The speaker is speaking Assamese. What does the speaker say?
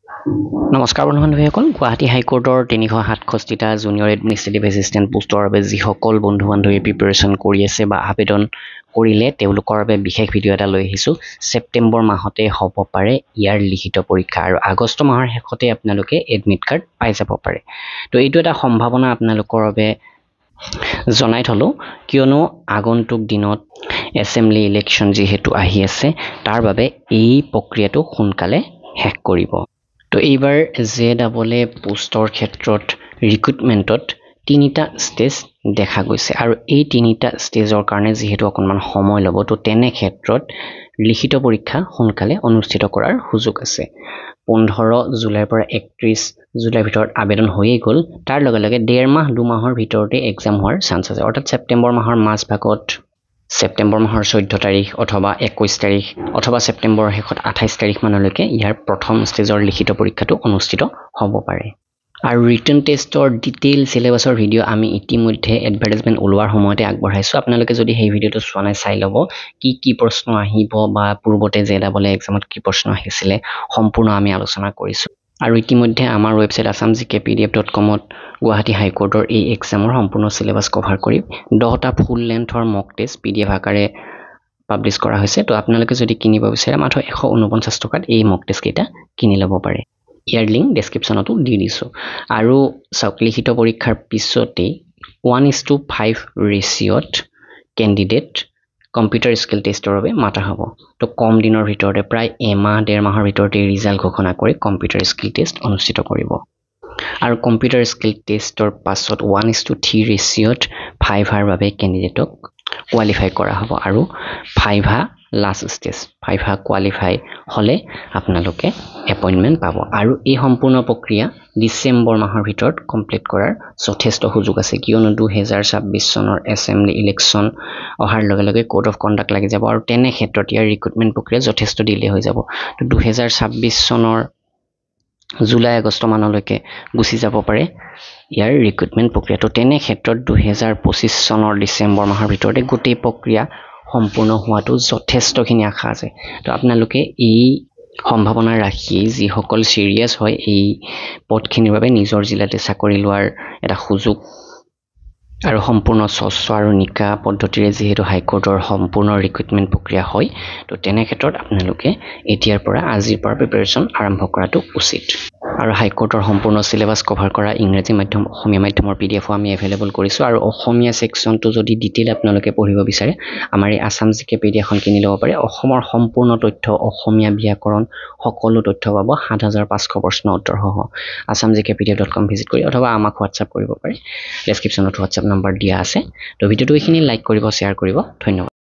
নমস্কাৰ বন্ধু-বান্ধৱীসকল গুৱাহাটী হাইকোৰ্টৰ ৩৬৭টা জুনিয়ৰ এডমিনিষ্ট্ৰেটিভ এছিষ্টেণ্ট পোষ্টৰ বাবে যিসকল বন্ধু-বান্ধৱী প্ৰিপাৰেশ্যন কৰি আছে বা আবেদন কৰিলে তেওঁলোকৰ বাবে বিশেষ ভিডিঅ' এটা লৈ আহিছোঁ ছেপ্টেম্বৰ মাহতে হ'ব পাৰে ইয়াৰ লিখিত পৰীক্ষা আৰু আগষ্ট মাহৰ শেষতে আপোনালোকে এডমিট কাৰ্ড পাই যাব পাৰে তো এইটো এটা সম্ভাৱনা আপোনালোকৰ বাবে জনাই থলো কিয়নো আগন্তুক দিনত এছেম্বলি ইলেকশ্যন যিহেতু আহি আছে তাৰ বাবে এই প্ৰক্ৰিয়াটো সোনকালে শেষ কৰিব তো এইবাৰ JEE পোষ্টৰ ক্ষেত্ৰত ৰিক্ৰুটমেণ্টত তিনিটা ষ্টেজ দেখা গৈছে আৰু এই তিনিটা ষ্টেজৰ কাৰণে যিহেতু অকণমান সময় ল'ব তো তেনে ক্ষেত্ৰত লিখিত পৰীক্ষা সোনকালে অনুষ্ঠিত কৰাৰ সুযোগ আছে 15 জুলাইৰ পৰা 31 জুলাইৰ ভিতৰত আবেদন হৈয়ে গ'ল তাৰ লগে লগে 1.5 মাহ 2 মাহৰ ভিতৰতে এক্সাম হোৱাৰ চান্স আছে অৰ্থাৎ ছেপ্টেম্বৰ মাহৰ মাজভাগত ছেপ্টেম্বৰ মাহৰ 14 তাৰিখ অথবা 21 তাৰিখ অথবা ছেপ্টেম্বৰৰ শেষত 28 তাৰিখ মানলৈকে ইয়াৰ প্ৰথম ষ্টেজৰ লিখিত পৰীক্ষাটো অনুষ্ঠিত হ'ব পাৰে আৰু ৰিটেন টেষ্টৰ ডিটেইল সিলেবাসৰ ভিডিঅ' আমি ইতিমধ্যে এডভাৰটাইজমেন্ট ওলোৱাৰ সময়তে আগবঢ়াইছো আপোনালোকে যদি সেই ভিডিঅ'টো চোৱা নাই চাই ল'ব কি প্ৰশ্ন আহিব বা পূৰ্বতে JEE এক্সামত কি প্ৰশ্ন আহিছিলে সম্পূৰ্ণ আমি আলোচনা কৰিছো আৰু ইতিমধ্যে আমাৰ ৱেবছাইট assamgkpdf.com ত গুৱাহাটী হাইকোৰ্টৰ এই এক্সামৰ সম্পূৰ্ণ সিলেবাস কভাৰ কৰি 10টা ফুল লেন্থৰ মক টেষ্ট PDF আকাৰে পাবলিশ কৰা হৈছে তো আপোনালোকে যদি কিনিব বিচাৰে মাত্ৰ 149 টকাত এই মক টেষ্ট কেইটা কিনি ল'ব পাৰে ইয়াৰ লিংক ডেসক্ৰিপচনতো দি দিছো আৰু লিখিত পৰীক্ষাৰ পিছতে 1:5 ৰেচিঅত ক্যান্ডিডেট কম্পিউটাৰ স্কিল টেষ্টৰ বাবে মাতা হ'ব তো কম দিনৰ ভিতৰতে প্ৰায় এমাহ 1.5 মাহৰ ভিতৰতে ৰিজাল্ট ঘোষণা কৰি কম্পিউটাৰ স্কিল টেষ্ট অনুষ্ঠিত কৰিব আৰু কম্পিউটাৰ স্কিল টেষ্টৰ পাছত 1:3 ৰেচিঅত ভাইভাৰ বাবে ক্যান্ডিডেটক কোৱালিফাই কৰা হ'ব আৰু viva last stage viva qualify হলে আপোনালোকে এপইন্টমেন্ট পাব আৰু এই সম্পূৰ্ণ প্ৰক্ৰিয়া ডিসেম্বৰ মাহৰ ভিতৰত কমপ্লিট কৰাৰ যথেষ্ট সুযোগ আছে কিয়নো 2026 চনৰ এছেম্বলি ইলেকশ্যন অহাৰ লগে লগে কোড অফ কণ্ডাক্ট লাগি যাব আৰু তেনে ক্ষেত্ৰত ইয়াৰ ৰিক্ৰুটমেন্ট প্ৰক্ৰিয়া যথেষ্ট ডিলে হৈ যাব তো 2026 চনৰ জুলাই আগষ্ট মানলৈকে গুছি যাব পাৰে ইয়াৰ ৰিক্ৰুটমেন্ট প্ৰক্ৰিয়াটো তেনে ক্ষেত্ৰত 2025 চনৰ ডিসেম্বৰ মাহৰ ভিতৰতে গোটেই প্ৰক্ৰিয়া সম্পূৰ্ণ হোৱাটো যথেষ্টখিনি আশা আছে তো আপোনালোকে এই সম্ভাৱনা ৰাখি যিসকল সিৰিয়াস হয় এই পদখিনিৰ বাবে নিজৰ জিলাতে চাকৰি লোৱাৰ এটা সুযোগ আৰু সম্পূৰ্ণ স্বচ্ছ আৰু নিকা পদ্ধতিৰে যেহেতু হাইকোৰ্টৰ সম্পূৰ্ণ ৰিক্ৰুটমেন্ট প্ৰক্ৰিয়া হয় তো তেনে ক্ষেত্ৰত আপোনালোকে এতিয়াৰ পৰা আজিৰ পৰা প্ৰিপাৰেচন আৰম্ভ কৰাটো উচিত আৰু হাইকোৰ্টৰ সম্পূৰ্ণ সিলেবাস কভাৰ কৰা ইংৰাজী মাধ্যম অসমীয়া মাধ্যমৰ PDF আমি এভেইলেবল কৰিছো আৰু অসমীয়া সেকশনটো যদি ডিটেইল আপোনালোকে পঢ়িব বিচাৰে আমাৰ এই আসাম জিকে PDF খন কিনি ল'ব পাৰে অসমৰ সম্পূৰ্ণ তথ্য অসমীয়া ব্যাকৰণ সকলো তথ্য পাব 7500 প্ৰশ্ন উত্তৰ সহ assamgkpdf.com ভিজিট কৰি অথবা আমাক WhatsApp কৰিব পাৰে ডেসক্ৰিপচনত WhatsApp নম্বৰ দিয়া আছে তো ভিডিওটো এইখিনি লাইক কৰিব শেয়াৰ কৰিব ধন্যবাদ